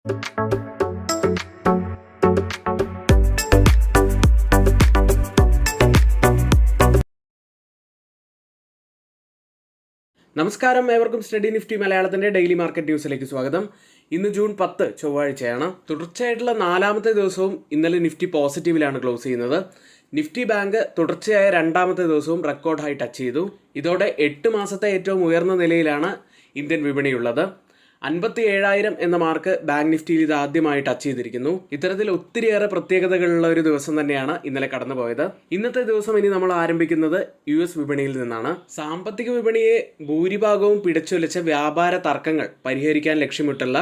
നമസ്കാരം, ഏവർക്കും study Nifty മലയാളത്തിൻ്റെ ഡെയിലി മാർക്കറ്റ് ന്യൂസിലേക്ക് സ്വാഗതം. ഇന്ന് ജൂൺ 10 ചൊവ്വാഴ്ചയാണ്. തുടർച്ചയായിട്ടുള്ള 4ാമത്തെ ദിവസവും ഇന്നലെ നിഫ്റ്റി പോസിറ്റീവിലാണ് ക്ലോസ് ചെയ്യുന്നത്. നിഫ്റ്റി ബാങ്ക് തുടർച്ചയായ 2ാമത്തെ ദിവസവും റെക്കോർഡ് ഹൈ ടച്ച് ചെയ്തു. ഇതോടെ 8 മാസത്തെ ഏറ്റവും ഉയർന്ന നിലയിലാണ് ഇന്ത്യൻ വിപണിയുള്ളത്. 57,000 എന്ന മാർക്ക് ബാങ്ക് നിഫ്റ്റിയിൽ ഇത് ആദ്യമായി ടച്ച് ചെയ്തിരിക്കുന്നു. ഇത്തരത്തിൽ ഒത്തിരിയേറെ പ്രത്യേകതകളുള്ള ഒരു ദിവസം തന്നെയാണ് ഇന്നലെ കടന്നുപോയത്. ഇന്നത്തെ ദിവസം ഇനി നമ്മൾ ആരംഭിക്കുന്നത് US വിപണിയിൽ നിന്നാണ്. സാമ്പത്തിക വിപണിയെ ഭൂരിഭാഗവും പിടിച്ചുലച്ച വ്യാപാര തർക്കങ്ങൾ പരിഹരിക്കാൻ ലക്ഷ്യമിട്ടുള്ള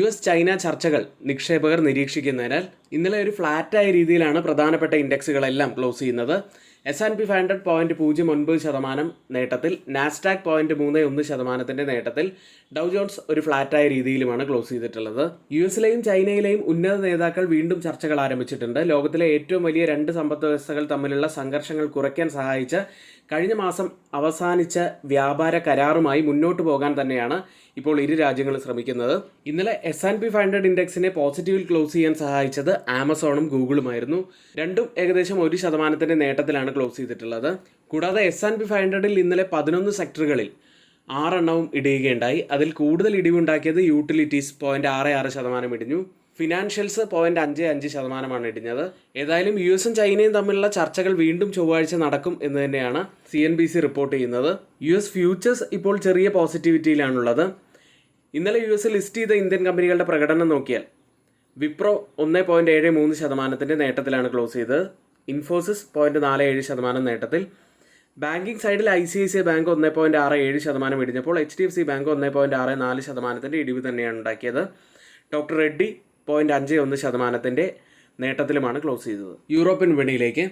US ചൈന ചർച്ചകൾ നിക്ഷേപകർ നിരീക്ഷിക്കുന്നതിനാൽ ഇന്നലെ ഒരു ഫ്ലാറ്റായ രീതിയിലാണ് പ്രധാനപ്പെട്ട ഇൻഡെക്സുകളെല്ലാം ക്ലോസ് ചെയ്യുന്നത്. S&P 500 0.09% നേട്ടത്തിൽ, നാസ്ഡാക്ക് 0.31% നേട്ടത്തിൽ, ഡൗ ജോൺസ് ഒരു ഫ്ലാറ്റായ രീതിയിലുമാണ് ക്ലോസ് ചെയ്തിട്ടുള്ളത്. US-ലെയും ചൈനയിലെയും ഉന്നത നേതാക്കൾ വീണ്ടും ചർച്ചകൾ ആരംഭിച്ചിട്ടുണ്ട്. ലോകത്തിലെ ഏറ്റവും വലിയ 2 സമ്പദ് വ്യവസ്ഥകൾ തമ്മിലുള്ള സംഘർഷങ്ങൾ കുറയ്ക്കാൻ സഹായിച്ച കഴിഞ്ഞ മാസം അവസാനിച്ച വ്യാപാര കരാറുമായി മുന്നോട്ട് പോകാൻ തന്നെയാണ് ഇപ്പോൾ ഇരു രാജ്യങ്ങളും ശ്രമിക്കുന്നത്. ഇന്നലെ S&P 500 ഇൻഡെക്സിനെ പോസിറ്റീവിൽ ക്ലോസ് ചെയ്യാൻ സഹായിച്ചത് ആമസോണും ഗൂഗിളുമായിരുന്നു. രണ്ടും ഏകദേശം 1% നേട്ടത്തിലാണ് ക്ലോസ് ചെയ്തിട്ടുള്ളത്. കൂടാതെ S&P 500ൽ ഇന്നലെ 11 സെക്ടറുകളിൽ 6 എണ്ണവും ഇടിയുകയുണ്ടായി. അതിൽ കൂടുതൽ ഇടിവുണ്ടാക്കിയത് യൂട്ടിലിറ്റീസ് 0.66% ഇടിഞ്ഞു. ഫിനാൻഷ്യൽസ് 0.55% ഇടിഞ്ഞത്. ഏതായാലും US-ഉം ചൈനയും തമ്മിലുള്ള ചർച്ചകൾ വീണ്ടും ചൊവ്വാഴ്ച നടക്കും എന്ന് തന്നെയാണ് CNBC റിപ്പോർട്ട് ചെയ്യുന്നത്. US ഫ്യൂച്ചേഴ്സ് ഇപ്പോൾ ചെറിയ പോസിറ്റിവിറ്റിയിലാണുള്ളത്. ഇന്നലെ US ലിസ്റ്റ് ചെയ്ത ഇന്ത്യൻ കമ്പനികളുടെ പ്രകടനം നോക്കിയാൽ വിപ്രോ 1.73% നേട്ടത്തിലാണ് ക്ലോസ് ചെയ്തത്. ഇൻഫോസിസ് 0.47% നേട്ടത്തിൽ. ബാങ്കിങ് സൈഡിൽ ICICI ബാങ്ക് 1.67% ഇടിഞ്ഞപ്പോൾ HDFC ബാങ്ക് 1.64% ഇടിവ് തന്നെയാണ് ഉണ്ടാക്കിയത്. ഡോക്ടർ റെഡ്ഡി 0.51% നേട്ടത്തിലുമാണ് ക്ലോസ് ചെയ്തത്. യൂറോപ്യൻ വിപണിയിലേക്ക്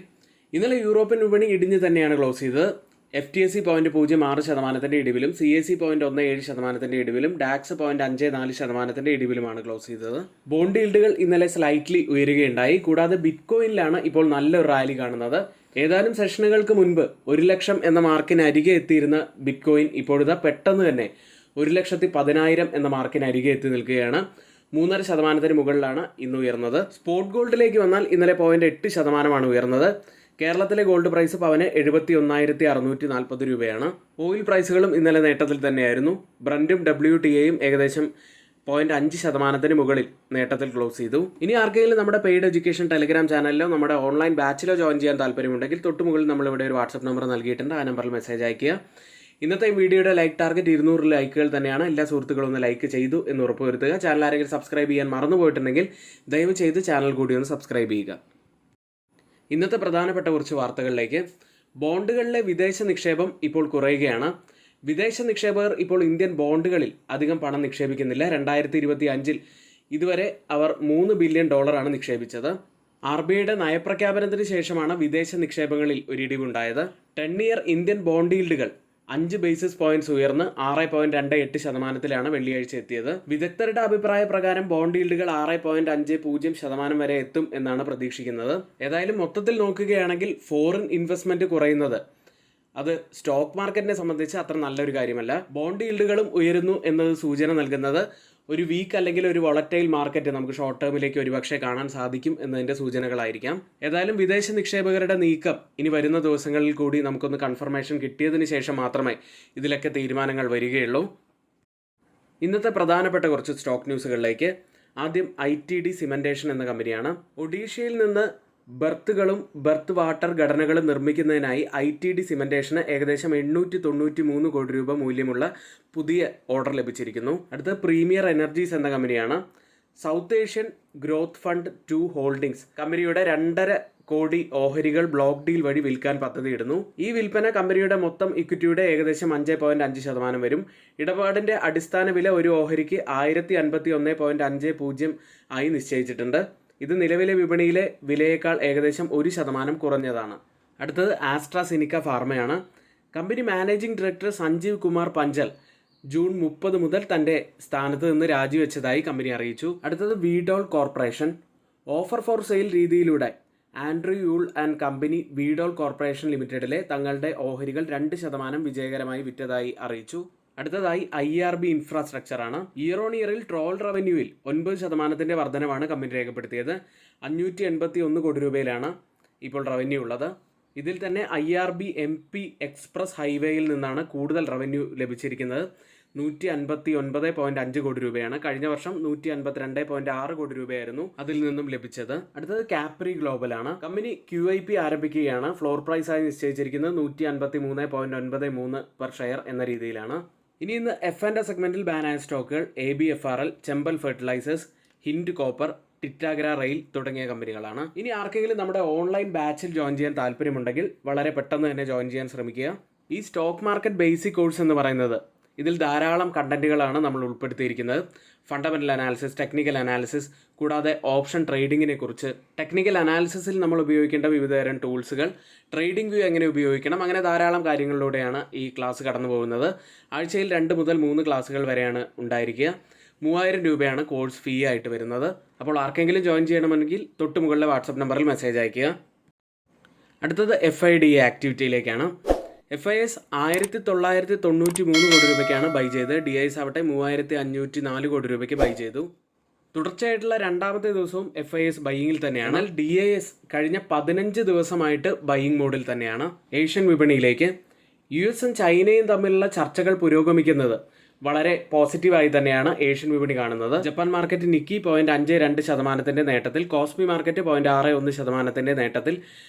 ഇന്നലെ യൂറോപ്യൻ വിപണി ഇടിഞ്ഞ് തന്നെയാണ് ക്ലോസ് ചെയ്തത്. FTSE 0.06% ഇടിവിലും, CAC 0.17% ഇടിവിലും, ഡാക്സ് 0.54% ഇടിവിലുമാണ് ക്ലോസ് ചെയ്തത്. ബോണ്ട് ഈൽഡുകൾ ഇന്നലെ സ്ലൈറ്റ്ലി ഉയരുകയുണ്ടായി. കൂടാതെ ബിറ്റ്കോയിനിലാണ് ഇപ്പോൾ നല്ലൊരു റാലി കാണുന്നത്. ഏതാനും സെഷനുകൾക്ക് മുൻപ് 1 ലക്ഷം എന്ന മാർക്കിന് അരികെ എത്തിയിരുന്ന ബിറ്റ്കോയിൻ ഇപ്പോഴിതാ പെട്ടെന്ന് തന്നെ 1,10,000 എന്ന മാർക്കിന് അരികെ എത്തി നിൽക്കുകയാണ്. 3.5% മുകളിലാണ് ഇന്ന് ഉയർന്നത്. സ്പോട്ട് ഗോൾഡിലേക്ക് വന്നാൽ ഇന്നലെ 0.8% ഉയർന്നത്. കേരളത്തിലെ ഗോൾഡ് പ്രൈസ് പവന് 71,640 രൂപയാണ്. ഓയിൽ പ്രൈസുകളും ഇന്നലെ നേട്ടത്തിൽ തന്നെയായിരുന്നു. ബ്രന്റും WTIയും ഏകദേശം 0.5% മുകളിൽ നേട്ടത്തിൽ ക്ലോസ് ചെയ്തു. ഇനി ആർക്കെങ്കിലും നമ്മുടെ പെയ്ഡ് എഡ്യൂക്കേഷൻ ടെലിഗ്രാം ചാനലിലോ നമ്മുടെ ഓൺലൈൻ ബാച്ചിലോ ജോയിൻ ചെയ്യാൻ താല്പര്യമുണ്ടെങ്കിൽ തൊട്ടുമുകളിൽ നമ്മളിവിടെ ഒരു വാട്സപ്പ് നമ്പർ നൽകിയിട്ടുണ്ട്. ആ നമ്പറിൽ മെസ്സേജ് അയയ്ക്കുക. ഇന്നത്തെ വീഡിയോയുടെ ലൈക്ക് ടാർഗറ്റ് 200 ലൈക്കുകൾ തന്നെയാണ്. എല്ലാ സുഹൃത്തുക്കളും ഒന്ന് ലൈക്ക് ചെയ്തു എന്ന് ഉറപ്പുവരുത്തുക. ചാനൽ ആരെങ്കിലും സബ്സ്ക്രൈബ് ചെയ്യാൻ മറന്നുപോയിട്ടുണ്ടെങ്കിൽ ദയവ് ചെയ്ത് ചാനൽ കൂടി ഒന്ന് സബ്സ്ക്രൈബ് ചെയ്യുക. ഇന്നത്തെ പ്രധാനപ്പെട്ട കുറച്ച് വാർത്തകളിലേക്ക്. ബോണ്ടുകളിലെ വിദേശ നിക്ഷേപം ഇപ്പോൾ കുറയുകയാണ്. വിദേശ നിക്ഷേപകർ ഇപ്പോൾ ഇന്ത്യൻ ബോണ്ടുകളിൽ അധികം പണം നിക്ഷേപിക്കുന്നില്ല. 2025 ഇതുവരെ അവർ $3 ബില്യൺ നിക്ഷേപിച്ചത്. RBIയുടെ നയപ്രഖ്യാപനത്തിന് ശേഷമാണ് വിദേശ നിക്ഷേപങ്ങളിൽ ഒരിടിവുണ്ടായത്. 10 ഇയർ ഇന്ത്യൻ ബോണ്ട് ഈൽഡുകൾ 5 ബേസിസ് പോയിന്റ്സ് ഉയർന്ന് 6.28% വെള്ളിയാഴ്ച എത്തിയത്. വിദഗ്ധരുടെ അഭിപ്രായ പ്രകാരം ബോണ്ട് ഈൽഡുകൾ 6.50% വരെ എത്തും എന്നാണ് പ്രതീക്ഷിക്കുന്നത്. ഏതായാലും മൊത്തത്തിൽ നോക്കുകയാണെങ്കിൽ ഫോറിൻ ഇൻവെസ്റ്റ്മെന്റ് കുറയുന്നത് അത് സ്റ്റോക്ക് മാർക്കറ്റിനെ സംബന്ധിച്ച് അത്ര നല്ലൊരു കാര്യമല്ല. ബോണ്ട് ഈൽഡുകളും ഉയരുന്നു എന്നത് സൂചന നൽകുന്നത് ഒരു വീക്ക് അല്ലെങ്കിൽ ഒരു വോളറ്റൈൽ മാർക്കറ്റ് നമുക്ക് ഷോർട്ട് ടേമിലേക്ക് ഒരുപക്ഷെ കാണാൻ സാധിക്കും എന്നതിൻ്റെ സൂചനകളായിരിക്കാം. ഏതായാലും വിദേശ നിക്ഷേപകരുടെ നീക്കം ഇനി വരുന്ന ദിവസങ്ങളിൽ കൂടി നമുക്കൊന്ന് കൺഫർമേഷൻ കിട്ടിയതിന് ശേഷം മാത്രമേ ഇതിലൊക്കെ തീരുമാനങ്ങൾ വരികയുള്ളൂ. ഇന്നത്തെ പ്രധാനപ്പെട്ട കുറച്ച് സ്റ്റോക്ക് ന്യൂസുകളിലേക്ക്. ആദ്യം ITD സിമെന്റേഷൻ എന്ന കമ്പനിയാണ്. ഒഡീഷയിൽ നിന്ന് ബർത്തുകളും ബർത്ത് വാട്ടർ ഘടനകളും നിർമ്മിക്കുന്നതിനായി ITD സിമെന്റേഷന് ഏകദേശം 893 കോടി രൂപ മൂല്യമുള്ള പുതിയ ഓർഡർ ലഭിച്ചിരിക്കുന്നു. അടുത്ത പ്രീമിയർ എനർജീസ് എന്ന കമ്പനിയാണ്. South Asian growth fund 2 holdings കമ്പനിയുടെ 2.5 കോടി ഓഹരികൾ ബ്ലോക്ക് ഡീൽ വഴി വിൽക്കാൻ പദ്ധതിയിടുന്നു. ഈ വിൽപ്പന കമ്പനിയുടെ മൊത്തം ഇക്വിറ്റിയുടെ ഏകദേശം 5.5% വരും. ഇടപാടിന്റെ അടിസ്ഥാന വില ഒരു ഓഹരിക്ക് 1051.50 ആയി നിശ്ചയിച്ചിട്ടുണ്ട്. ഇത് നിലവിലെ വിപണിയിലെ വിലയേക്കാൾ ഏകദേശം 1% കുറഞ്ഞതാണ്. അടുത്തത് ആസ്ട്രാസെനിക്ക ഫാർമയാണ്. കമ്പനി managing director Sanjeev Kumar Panchal June 30 മുതൽ തൻ്റെ സ്ഥാനത്ത് നിന്ന് രാജിവെച്ചതായി കമ്പനി അറിയിച്ചു. അടുത്തത് Veedol corporation. Offer for sale രീതിയിലൂടെ Andrew Yule and company Veedol corporation ലിമിറ്റഡിലെ തങ്ങളുടെ ഓഹരികൾ 2% വിജയകരമായി വിറ്റതായി അറിയിച്ചു. അടുത്തതായി IRB ഇൻഫ്രാസ്ട്രക്ചർ ആണ്. ഇയർ ഓൺ ഇയറിൽ ടോൾ റവന്യൂവിൽ 9% വർധനവാണ് കമ്പനി രേഖപ്പെടുത്തിയത്. 581 കോടി രൂപയിലാണ് ഇപ്പോൾ റവന്യൂ ഉള്ളത്. ഇതിൽ തന്നെ IRB MP എക്സ്പ്രസ് ഹൈവേയിൽ നിന്നാണ് കൂടുതൽ റവന്യൂ ലഭിച്ചിരിക്കുന്നത്. 159.5 കോടി രൂപയാണ്. കഴിഞ്ഞ വർഷം 152.6 കോടി രൂപയായിരുന്നു അതിൽ നിന്നും ലഭിച്ചത്. അടുത്തത് കാപ്രി ഗ്ലോബൽ ആണ്. കമ്പനി QIP ആരംഭിക്കുകയാണ്. ഫ്ലോർ പ്രൈസ് ആയി നിശ്ചയിച്ചിരിക്കുന്നത് 153.93 പെർ ഷെയർ എന്ന രീതിയിലാണ്. ഇനി ഇന്ന് F&A സെഗ്മെന്റിൽ ബാനായ സ്റ്റോക്കുകൾ ABFRL, Chambal fertilisers, hint copper, ടിറ്റാഗ്ര rail തുടങ്ങിയ കമ്പനികളാണ്. ഇനി ആർക്കെങ്കിലും നമ്മുടെ ഓൺലൈൻ ബാച്ചിൽ ജോയിൻ ചെയ്യാൻ താല്പര്യമുണ്ടെങ്കിൽ വളരെ പെട്ടെന്ന് തന്നെ ജോയിൻ ചെയ്യാൻ ശ്രമിക്കുക. ഈ സ്റ്റോക്ക് മാർക്കറ്റ് ബേസിക് കോഴ്സ് എന്ന് പറയുന്നത് ഇതിൽ ധാരാളം കണ്ടന്റുകളാണ് നമ്മൾ ഉൾപ്പെടുത്തിയിരിക്കുന്നത്. ഫണ്ടമെന്റൽ അനാലിസിസ്, ടെക്നിക്കൽ അനാലിസിസ്, കൂടാതെ ഓപ്ഷൻ ട്രേഡിങ്ങിനെ കുറിച്ച്, ടെക്നിക്കൽ അനാലിസിസിൽ നമ്മൾ ഉപയോഗിക്കേണ്ട വിവിധതരം ടൂൾസുകൾ, ട്രേഡിംഗ് വ്യൂ എങ്ങനെ ഉപയോഗിക്കണം, അങ്ങനെ ധാരാളം കാര്യങ്ങളിലൂടെയാണ് ഈ ക്ലാസ് കടന്നു പോകുന്നത്. ആഴ്ചയിൽ 2 മുതൽ 3 ക്ലാസ്സുകൾ വരെയാണ് ഉണ്ടായിരിക്കുക. 3000 രൂപയാണ് കോഴ്സ് ഫീ ആയിട്ട് വരുന്നത്. അപ്പോൾ ആർക്കെങ്കിലും ജോയിൻ ചെയ്യണമെങ്കിൽ തൊട്ട് മുകളിലെ വാട്സപ്പ് നമ്പറിൽ മെസ്സേജ് അയയ്ക്കുക. അടുത്തത് FIDA ആക്ടിവിറ്റിയിലേക്കാണ്. FIS 1993 കോടി രൂപയ്ക്കാണ് ബൈ ചെയ്തത്. DIS ആവട്ടെ 3504 കോടി രൂപയ്ക്ക് ബൈ ചെയ്തു. തുടർച്ചയായിട്ടുള്ള രണ്ടാമത്തെ ദിവസവും FIS ബൈയിങ്ങിൽ തന്നെയാണ്. എന്നാൽ DIS കഴിഞ്ഞ 15 ദിവസമായിട്ട് ബൈയിങ് മോഡിൽ തന്നെയാണ്. ഏഷ്യൻ വിപണിയിലേക്ക് US ചൈനയും തമ്മിലുള്ള ചർച്ചകൾ പുരോഗമിക്കുന്നത് വളരെ പോസിറ്റീവായി തന്നെയാണ് ഏഷ്യൻ വിപണി കാണുന്നത്. ജപ്പാൻ മാർക്കറ്റ് നിക്കി 0.52% നേട്ടത്തിൽ, കോസ്പി മാർക്കറ്റ് 0.61% നേട്ടത്തിൽ,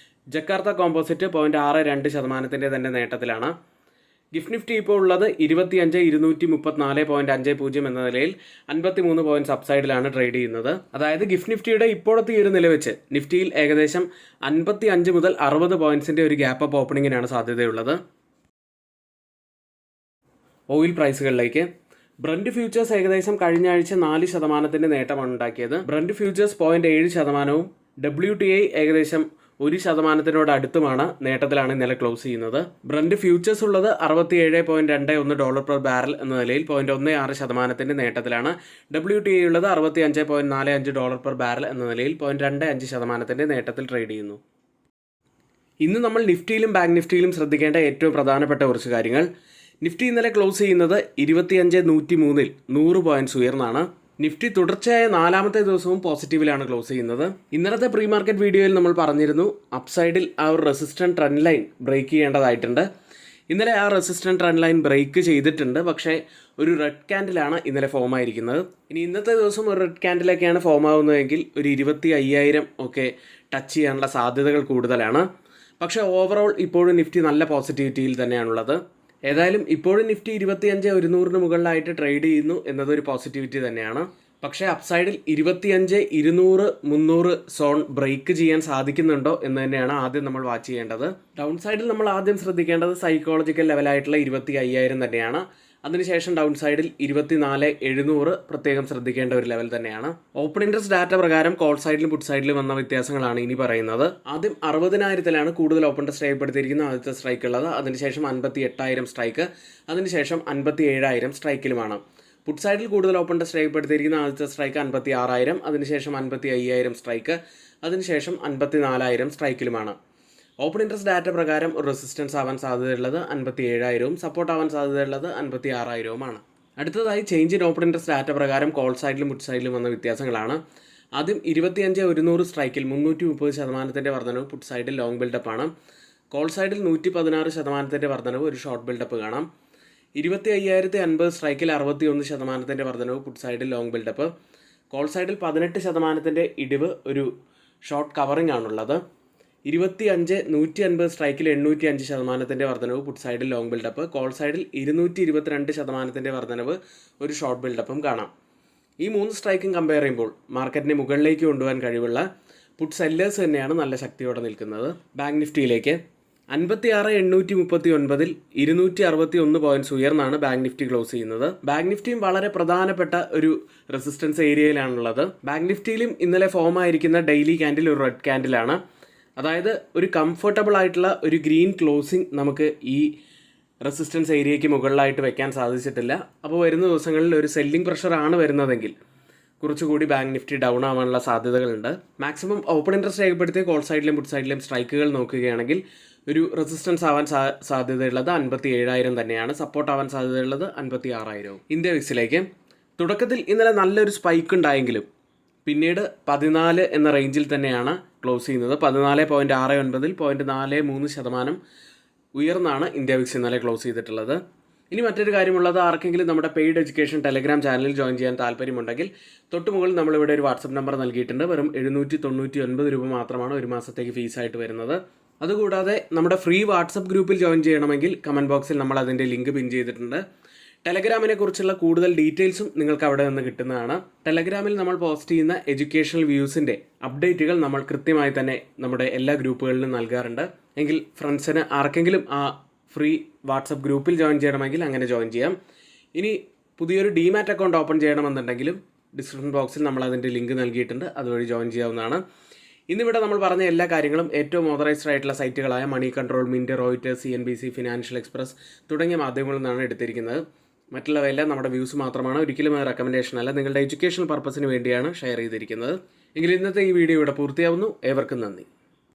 ജക്കാർത്ത കോമ്പോസിറ്റ് 0.62% തന്നെ നേട്ടത്തിലാണ്. ഗിഫ്റ്റ് നിഫ്റ്റി ഇപ്പോൾ ഉള്ളത് 25,234.50 എന്ന നിലയിൽ 53 പോയിന്റ് സബ്സൈഡിലാണ് ട്രേഡ് ചെയ്യുന്നത്. അതായത് ഗിഫ്റ്റ് നിഫ്റ്റിയുടെ ഇപ്പോഴത്തെ ഈ ഒരു നില വെച്ച് നിഫ്റ്റിയിൽ ഏകദേശം 55 മുതൽ 60 പോയിന്റ്സിന്റെ ഒരു ഗ്യാപ്പ് അപ്പ് ഓപ്പണിങ്ങിനാണ് സാധ്യതയുള്ളത്. ഓയിൽ പ്രൈസുകളിലേക്ക് ബ്രന്റ് ഫ്യൂച്ചേഴ്സ് ഏകദേശം കഴിഞ്ഞ ആഴ്ച 4% നേട്ടമാണ് ഉണ്ടാക്കിയത്. ബ്രന്റ് ഫ്യൂച്ചേഴ്സ് 0.7%, WTI ഏകദേശം 1% അടുത്തുമാണ് നേട്ടത്തിലാണ് ഇന്നലെ ക്ലോസ് ചെയ്യുന്നത്. ബ്രന്റ് ഫ്യൂച്ചേഴ്സ് ഉള്ളത് $67.21 പെർ ബാരൽ എന്ന നിലയിൽ 0.16% നേട്ടത്തിലാണ്. WTI ഉള്ളത് $65.45 പെർ ബാരൽ എന്ന നിലയിൽ 0.25% നേട്ടത്തിൽ ട്രേഡ് ചെയ്യുന്നു. ഇന്ന് നമ്മൾ നിഫ്റ്റിയിലും ബാങ്ക് നിഫ്റ്റിയിലും ശ്രദ്ധിക്കേണ്ട ഏറ്റവും പ്രധാനപ്പെട്ട കുറച്ച് കാര്യങ്ങൾ. നിഫ്റ്റി ഇന്നലെ ക്ലോസ് ചെയ്യുന്നത് 25,103-ൽ 100 പോയിന്റ്സ് ഉയർന്നാണ്. നിഫ്റ്റി തുടർച്ചയായ 4ാമത്തെ ദിവസവും പോസിറ്റീവിലാണ് ക്ലോസ് ചെയ്യുന്നത്. ഇന്നലത്തെ പ്രീ മാർക്കറ്റ് വീഡിയോയിൽ നമ്മൾ പറഞ്ഞിരുന്നു അപ്സൈഡിൽ ആ ഒരു റെസിസ്റ്റന്റ് ട്രെൻഡ് ലൈൻ ബ്രേക്ക് ചെയ്യേണ്ടതായിട്ടുണ്ട്. ഇന്നലെ ആ റെസിസ്റ്റന്റ് ട്രെൻഡ് ലൈൻ ബ്രേക്ക് ചെയ്തിട്ടുണ്ട്. പക്ഷേ ഒരു റെഡ് ക്യാൻഡിലാണ് ഇന്നലെ ഫോം ആയിരിക്കുന്നത്. ഇനി ഇന്നത്തെ ദിവസം ഒരു റെഡ് ക്യാൻഡിലൊക്കെയാണ് ഫോം ആവുന്നതെങ്കിൽ ഒരു 25,000 ഒക്കെ ടച്ച് ചെയ്യാനുള്ള സാധ്യതകൾ കൂടുതലാണ്. പക്ഷേ ഓവറോൾ ഇപ്പോഴും നിഫ്റ്റി നല്ല പോസിറ്റിവിറ്റിയിൽ തന്നെയാണുള്ളത്. ഏതായാലും ഇപ്പോഴും നിഫ്റ്റി 25,100 മുകളിലായിട്ട് ട്രേഡ് ചെയ്യുന്നു എന്നതൊരു പോസിറ്റിവിറ്റി തന്നെയാണ്. പക്ഷേ അപ്സൈഡിൽ 25,200, 300 സോൺ ബ്രേക്ക് ചെയ്യാൻ സാധിക്കുന്നുണ്ടോ എന്ന് തന്നെയാണ് ആദ്യം നമ്മൾ വാച്ച് ചെയ്യേണ്ടത്. ഡൗൺ സൈഡിൽ നമ്മൾ ആദ്യം ശ്രദ്ധിക്കേണ്ടത് സൈക്കോളജിക്കൽ ലെവലായിട്ടുള്ള 25,000 തന്നെയാണ്. അതിനുശേഷം ഡൗൺ സൈഡിൽ 24,700 പ്രത്യേകം ശ്രദ്ധിക്കേണ്ട ഒരു ലെവൽ തന്നെയാണ്. ഓപ്പൺ ഇൻട്രസ്റ്റ് ഡാറ്റ പ്രകാരം കോൾ സൈഡിലും പുട്ട് സൈഡിലും വന്ന വ്യത്യാസങ്ങളാണ് ഇനി പറയുന്നത്. ആദ്യം 60,000-ലാണ് കൂടുതൽ ഓപ്പൺ ഇൻട്രസ്റ്റ് രേഖപ്പെടുത്തിയിരിക്കുന്ന ആദ്യത്തെ സ്ട്രൈക്ക് ഉള്ളത്. അതിനുശേഷം 58,000 സ്ട്രൈക്ക്, അതിനുശേഷം 57,000 സ്ട്രൈക്കിലുമാണ്. പുട്ട് സൈഡിൽ കൂടുതൽ ഓപ്പൺ ഇൻട്രസ്റ്റ് രേഖപ്പെടുത്തിയിരിക്കുന്ന ആദ്യത്തെ സ്ട്രൈക്ക് 56,000, അതിനുശേഷം 55,000 സ്ട്രൈക്ക്, അതിനുശേഷം 54,000 സ്ട്രൈക്കിലുമാണ്. ഓപ്പൺ ഇൻട്രസ്റ്റ് ഡാറ്റ പ്രകാരം ഒരു റെസിസ്റ്റൻസ് ആവാൻ സാധ്യതയുള്ളത് 57,000-ഉം സപ്പോർട്ട് ആവാൻ സാധ്യതയുള്ളത് 56,000-ഉമാണ്. അടുത്തതായി change in open interest data പ്രകാരം കോൾ സൈഡിലും പുട്ട് സൈഡിലും വന്ന വ്യത്യാസങ്ങളാണ്. ആദ്യം 25,100 സ്ട്രൈക്കിൽ 330% വർധനവ് പുട്ട് സൈഡിൽ ലോങ് ബിൽഡപ്പാണ്. കോൾ സൈഡിൽ 116% വർധനവ്, ഒരു ഷോർട്ട് ബിൽഡപ്പ് കാണാം. 25,050 സ്ട്രൈക്കിൽ 61% വർധനവ് പുട്ട് സൈഡിൽ ലോങ് ബിൽഡപ്പ്. കോൾ സൈഡിൽ 18% ഇടിവ്, ഒരു ഷോർട്ട് കവറിംഗ് ആണുള്ളത്. 25,150 സ്ട്രൈക്കിൽ 805% വർധനവ് പുട്ട് സൈഡിൽ ലോങ് ബിൽഡപ്പ്. കോൾ സൈഡിൽ 222% വർധനവ്, ഒരു ഷോർട്ട് ബിൽഡപ്പും കാണാം. ഈ 3 സ്ട്രൈക്കും കമ്പയർ ചെയ്യുമ്പോൾ മാർക്കറ്റിനെ മുകളിലേക്ക് കൊണ്ടുപോകാൻ കഴിവുള്ള പുട്ട് സെല്ലേഴ്സ് തന്നെയാണ് നല്ല ശക്തിയോടെ നിൽക്കുന്നത്. ബാങ്ക് നിഫ്റ്റിയിലേക്ക് 56,839-ൽ 261 പോയിന്റ്സ് ഉയർന്നാണ് ബാങ്ക് നിഫ്റ്റി ക്ലോസ് ചെയ്യുന്നത്. ബാങ്ക് നിഫ്റ്റിയും വളരെ പ്രധാനപ്പെട്ട ഒരു റെസിസ്റ്റൻസ് ഏരിയയിലാണുള്ളത്. ബാങ്ക് നിഫ്റ്റിയിലും ഇന്നലെ ഫോം ആയിരിക്കുന്ന ഡെയിലി ക്യാൻഡിൽ ഒരു റെഡ് ക്യാൻഡിലാണ്. അതായത് ഒരു കംഫർട്ടബിൾ ആയിട്ടുള്ള ഒരു ഗ്രീൻ ക്ലോസിംഗ് നമുക്ക് ഈ റെസിസ്റ്റൻസ് ഏരിയയ്ക്ക് മുകളിലായിട്ട് വെക്കാൻ സാധിച്ചിട്ടില്ല. അപ്പോൾ വരുന്ന ദിവസങ്ങളിൽ ഒരു സെല്ലിംഗ് പ്രഷറാണ് വരുന്നതെങ്കിൽ കുറച്ചുകൂടി ബാങ്ക് നിഫ്റ്റി ഡൗൺ ആവാനുള്ള സാധ്യതകളുണ്ട്. മാക്സിമം ഓപ്പൺ ഇൻട്രസ്റ്റ് രേഖപ്പെടുത്തിയ കോൾ സൈഡിലും പുട്ട് സൈഡിലും സ്ട്രൈക്കുകൾ നോക്കുകയാണെങ്കിൽ ഒരു റെസിസ്റ്റൻസ് ആവാൻ സാധ്യതയുള്ളത് 57,000 തന്നെയാണ്. സപ്പോർട്ട് ആവാൻ സാധ്യതയുള്ളത് 56,000. ഇന്ത്യ വിക്സിലേക്ക് തുടക്കത്തിൽ ഇന്നലെ നല്ലൊരു സ്പൈക്ക് ഉണ്ടായെങ്കിലും പിന്നീട് 14 എന്ന റേഞ്ചിൽ തന്നെയാണ് ക്ലോസ് ചെയ്യുന്നത്. 14.69 0.43% ഉയർന്നാണ് ഇന്ത്യ വിക്സ് ഇന്നലെ ക്ലോസ് ചെയ്തിട്ടുള്ളത്. ഇനി മറ്റൊരു കാര്യമുള്ളത്, ആർക്കെങ്കിലും നമ്മുടെ പെയ്ഡ് എഡ്യൂക്കേഷൻ ടെലഗ്രാം ചാനലിൽ ജോയിൻ ചെയ്യാൻ താല്പര്യമുണ്ടെങ്കിൽ തൊട്ടുമുകളിൽ നമ്മളിവിടെ ഒരു വാട്സപ്പ് നമ്പർ നൽകിയിട്ടുണ്ട്. വെറും 799 രൂപ മാത്രമാണ് ഒരു മാസത്തേക്ക് ഫീസായിട്ട് വരുന്നത്. അതുകൂടാതെ നമ്മുടെ ഫ്രീ വാട്സപ്പ് ഗ്രൂപ്പിൽ ജോയിൻ ചെയ്യണമെങ്കിൽ കമൻറ്റ് ബോക്സിൽ നമ്മൾ അതിൻ്റെ ലിങ്ക് പിൻ ചെയ്തിട്ടുണ്ട്. ടെലഗ്രാമിനെ കുറിച്ചുള്ള കൂടുതൽ ഡീറ്റെയിൽസും നിങ്ങൾക്ക് അവിടെ നിന്ന് കിട്ടുന്നതാണ്. ടെലഗ്രാമിൽ നമ്മൾ പോസ്റ്റ് ചെയ്യുന്ന എഡ്യൂക്കേഷണൽ വ്യൂസിൻ്റെ അപ്ഡേറ്റുകൾ നമ്മൾ കൃത്യമായി തന്നെ നമ്മുടെ എല്ലാ ഗ്രൂപ്പുകളിലും നൽകാറുണ്ട്. എങ്കിൽ ഫ്രണ്ട്സിന് ആർക്കെങ്കിലും ആ ഫ്രീ വാട്സപ്പ് ഗ്രൂപ്പിൽ ജോയിൻ ചെയ്യണമെങ്കിൽ അങ്ങനെ ജോയിൻ ചെയ്യാം. ഇനി പുതിയൊരു ഡിമാറ്റ് അക്കൗണ്ട് ഓപ്പൺ ചെയ്യണമെന്നുണ്ടെങ്കിലും ഡിസ്ക്രിപ്ഷൻ ബോക്സിൽ നമ്മൾ അതിൻ്റെ ലിങ്ക് നൽകിയിട്ടുണ്ട്, അതുവഴി ജോയിൻ ചെയ്യാവുന്നതാണ്. ഇന്നിവിടെ നമ്മൾ പറഞ്ഞ എല്ലാ കാര്യങ്ങളും ഏറ്റവും ഓതറൈസ്ഡ് ആയിട്ടുള്ള സൈറ്റുകളായ Money Control, Mint, Reuters, CNBC, Financial Express തുടങ്ങിയ മാധ്യമങ്ങളിൽ നിന്നാണ് എടുത്തിരിക്കുന്നത്. മറ്റുള്ളവയെല്ലാം നമ്മുടെ വ്യൂസ് മാത്രമാണ്, ഒരിക്കലും റെക്കമെൻഡേഷൻ അല്ല. നിങ്ങളുടെ എഡ്യൂക്കേഷണൽ പർപ്പസിന് വേണ്ടിയാണ് ഷെയർ ചെയ്തിരിക്കുന്നത്. എങ്കിൽ ഇന്നത്തെ ഈ വീഡിയോ ഇവിടെ പൂർത്തിയാവുന്നു. ഏവർക്കും നന്ദി.